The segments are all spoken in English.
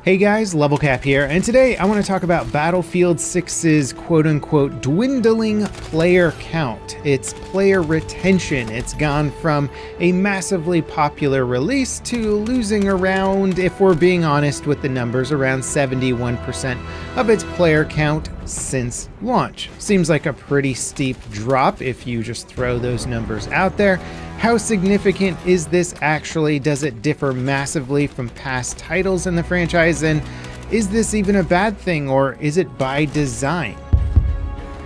Hey guys, Levelcap here, and today I want to talk about Battlefield 6's quote-unquote dwindling player count, its player retention. It's gone from a massively popular release to losing around, if we're being honest with the numbers, around 71% of its player count since launch. Seems like a pretty steep drop if you just throw those numbers out there. How significant is this actually? Does it differ massively from past titles in the franchise? And is this even a bad thing, or is it by design?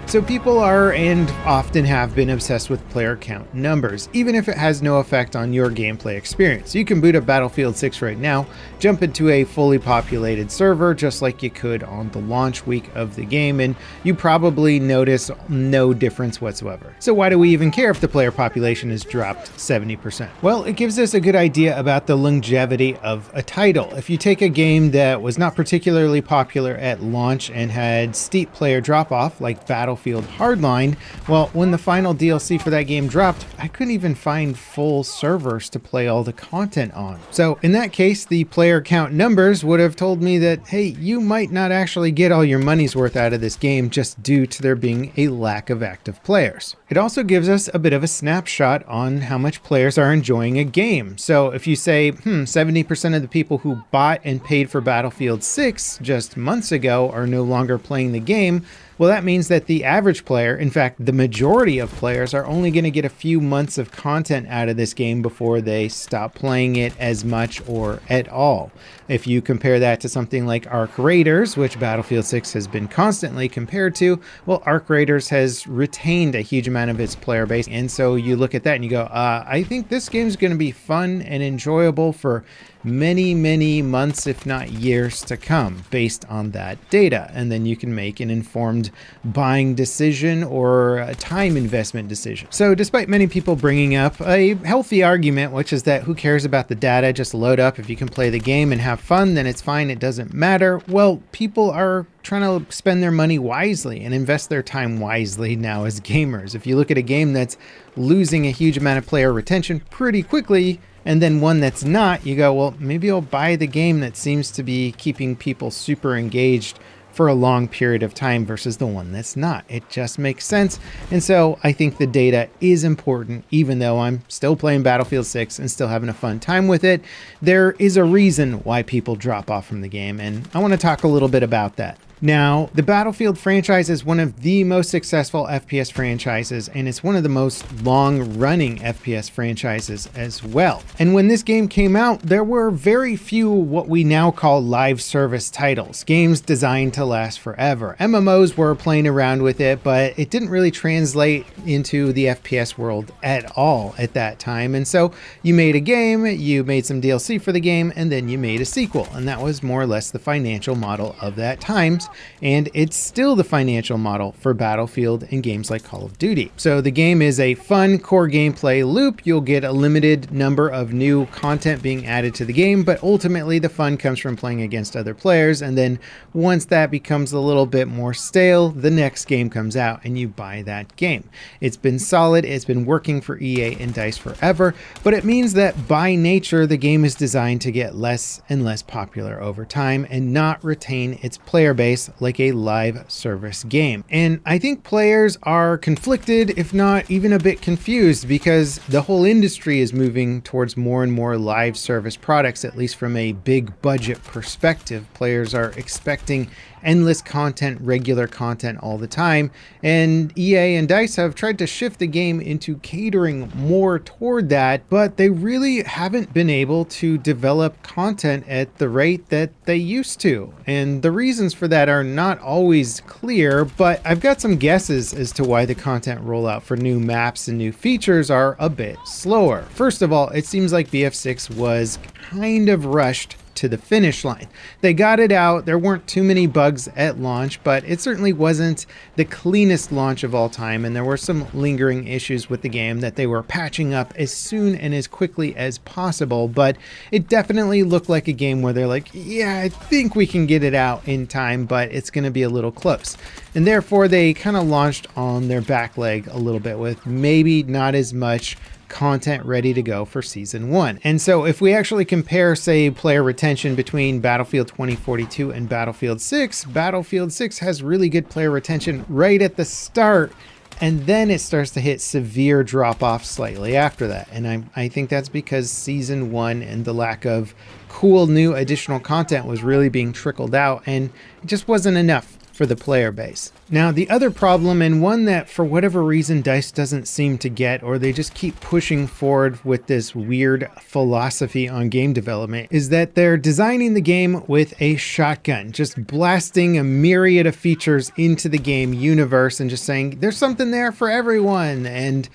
So people are and often have been obsessed with player count numbers, even if it has no effect on your gameplay experience. You can boot up Battlefield 6 right now, jump into a fully populated server just like you could on the launch week of the game, and you probably notice no difference whatsoever. So why do we even care if the player population has dropped 70%? Well, it gives us a good idea about the longevity of a title. If you take a game that was not particularly popular at launch and had steep player drop-off like Battlefield Hardline, well, when the final DLC for that game dropped, I couldn't even find full servers to play all the content on. So in that case, the player count numbers would have told me that, hey, you might not actually get all your money's worth out of this game just due to there being a lack of active players. It also gives us a bit of a snapshot on how much players are enjoying a game. So if you say, 70% of the people who bought and paid for Battlefield 6 just months ago are no longer playing the game, well, that means that the average player, in fact, the majority of players, are only going to get a few months of content out of this game before they stop playing it as much or at all. If you compare that to something like Arc Raiders, which Battlefield 6 has been constantly compared to, well, Arc Raiders has retained a huge amount of its player base. And so you look at that and you go, I think this game's going to be fun and enjoyable for many months, if not years to come, based on that data. And then you can make an informed buying decision or a time investment decision. So despite many people bringing up a healthy argument, which is that who cares about the data, just load up. If you can play the game and have fun, then it's fine, it doesn't matter. Well, people are trying to spend their money wisely and invest their time wisely now as gamers. If you look at a game that's losing a huge amount of player retention pretty quickly, and then one that's not, you go, well, maybe I'll buy the game that seems to be keeping people super engaged for a long period of time versus the one that's not. It just makes sense. And so I think the data is important, even though I'm still playing Battlefield 6 and still having a fun time with it. There is a reason why people drop off from the game, and I want to talk a little bit about that. Now, the Battlefield franchise is one of the most successful FPS franchises, and it's one of the most long-running FPS franchises as well. And when this game came out, there were very few what we now call live service titles, games designed to last forever. MMOs were playing around with it, but it didn't really translate into the FPS world at all at that time. And so you made a game, you made some DLC for the game, and then you made a sequel. And that was more or less the financial model of that time. And it's still the financial model for Battlefield and games like Call of Duty. So the game is a fun core gameplay loop. You'll get a limited number of new content being added to the game, but ultimately the fun comes from playing against other players. And then once that becomes a little bit more stale, the next game comes out and you buy that game. It's been solid. It's been working for EA and DICE forever, but it means that by nature, the game is designed to get less and less popular over time and not retain its player base like a live service game. And I think players are conflicted, if not even a bit confused, because the whole industry is moving towards more and more live service products, at least from a big budget perspective. Players are expecting endless content, regular content all the time. And EA and DICE have tried to shift the game into catering more toward that, but they really haven't been able to develop content at the rate that they used to. And the reasons for that are not always clear, but I've got some guesses as to why the content rollout for new maps and new features are a bit slower. First of all, it seems like BF6 was kind of rushed to the finish line. They got it out. There weren't too many bugs at launch, but it certainly wasn't the cleanest launch of all time. And there were some lingering issues with the game that they were patching up as soon and as quickly as possible. But it definitely looked like a game where they're like, yeah, I think we can get it out in time, but it's going to be a little close. And therefore they kind of launched on their back leg a little bit with maybe not as much content ready to go for Season 1. And so if we actually compare, say, player retention between Battlefield 2042 and Battlefield 6, Battlefield 6 has really good player retention right at the start, and then it starts to hit severe drop-off slightly after that. And I think that's because Season 1 and the lack of cool new additional content was really being trickled out, and it just wasn't enough for the player base. Now, the other problem, and one that for whatever reason DICE doesn't seem to get, or they just keep pushing forward with this weird philosophy on game development, is that they're designing the game with a shotgun, just blasting a myriad of features into the game universe and just saying there's something there for everyone. And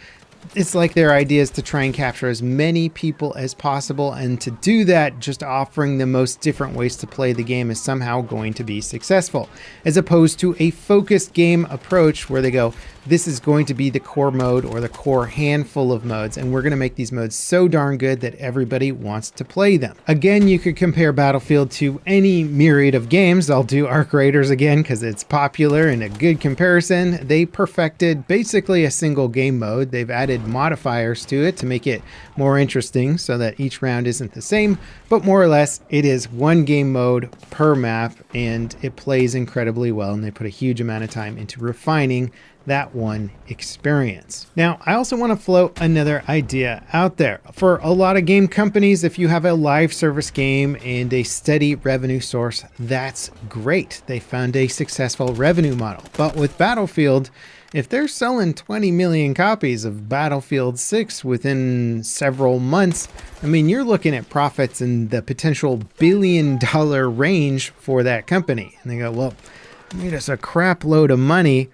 it's like their idea is to try and capture as many people as possible, and to do that, just offering the most different ways to play the game is somehow going to be successful, as opposed to a focused game approach where they go, this is going to be the core mode or the core handful of modes, and we're going to make these modes so darn good that everybody wants to play them. Again, you could compare Battlefield to any myriad of games. I'll do Arc Raiders again because it's popular and a good comparison. They perfected basically a single game mode. They've added modifiers to it to make it more interesting so that each round isn't the same, but more or less it is one game mode per map, and it plays incredibly well, and they put a huge amount of time into refining that one experience. Now, I also want to float another idea out there. For a lot of game companies, if you have a live service game and a steady revenue source, that's great. They found a successful revenue model. But with Battlefield, if they're selling 20 million copies of Battlefield 6 within several months, I mean, you're looking at profits in the potential billion-dollar range for that company. And they go, well, made us a crap load of money.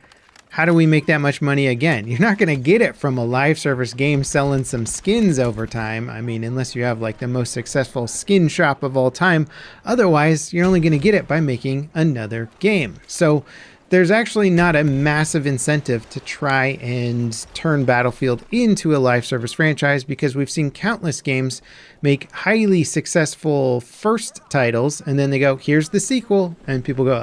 How do we make that much money again? You're not going to get it from a live service game selling some skins over time. I mean, unless you have like the most successful skin shop of all time. Otherwise, you're only going to get it by making another game. So there's actually not a massive incentive to try and turn Battlefield into a live service franchise, because we've seen countless games make highly successful first titles, and then they go, here's the sequel, and people go,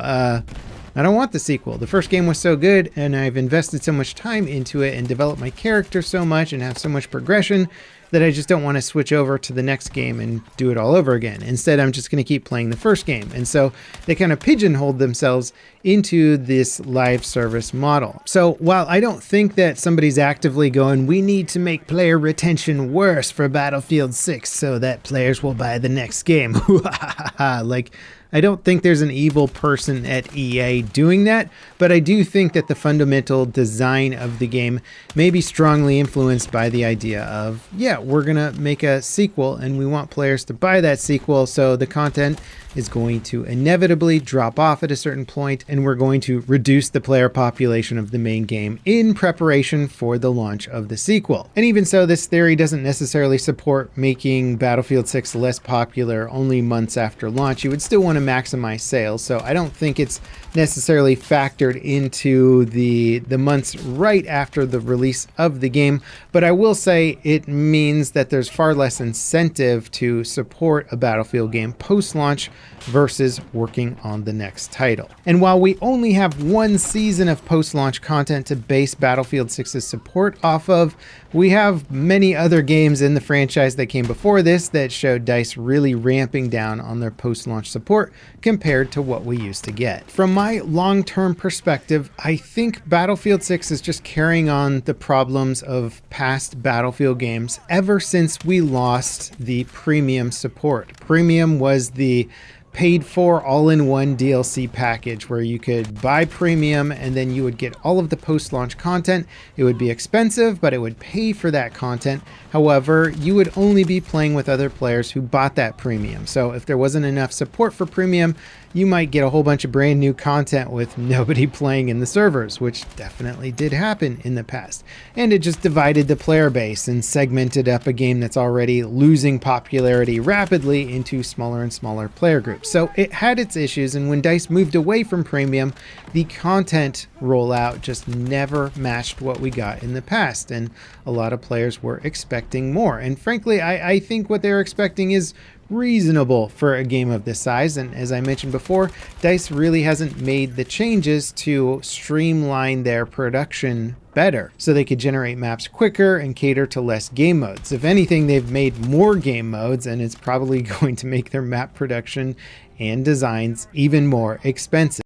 I don't want the sequel. The first game was so good, and I've invested so much time into it and developed my character so much and have so much progression that I just don't want to switch over to the next game and do it all over again. Instead, I'm just going to keep playing the first game. And so they kind of pigeonholed themselves into this live service model. So while I don't think that somebody's actively going, we need to make player retention worse for Battlefield 6 so that players will buy the next game. Like, I don't think there's an evil person at EA doing that, but I do think that the fundamental design of the game may be strongly influenced by the idea of, yeah, we're going to make a sequel and we want players to buy that sequel, so the content is going to inevitably drop off at a certain point, and we're going to reduce the player population of the main game in preparation for the launch of the sequel. And even so, this theory doesn't necessarily support making Battlefield 6 less popular only months after launch. You would still want to maximize sales, so I don't think it's necessarily factored into the months right after the release of the game, but I will say it means that there's far less incentive to support a Battlefield game post-launch versus working on the next title. And while we only have one season of post-launch content to base Battlefield 6's support off of, we have many other games in the franchise that came before this that showed DICE really ramping down on their post-launch support compared to what we used to get. From my long-term perspective, I think Battlefield 6 is just carrying on the problems of past Battlefield games ever since we lost the premium support. Premium was the paid for all-in-one DLC package where you could buy premium and then you would get all of the post-launch content. It would be expensive, but it would pay for that content. However, you would only be playing with other players who bought that premium. So if there wasn't enough support for premium, you might get a whole bunch of brand new content with nobody playing in the servers, which definitely did happen in the past. And it just divided the player base and segmented up a game that's already losing popularity rapidly into smaller and smaller player groups. So it had its issues, and when DICE moved away from premium, the content rollout just never matched what we got in the past, and a lot of players were expecting more. And frankly, I think what they were expecting is reasonable for a game of this size, and as I mentioned before, DICE really hasn't made the changes to streamline their production better so they could generate maps quicker and cater to less game modes. If anything, they've made more game modes, and it's probably going to make their map production and designs even more expensive.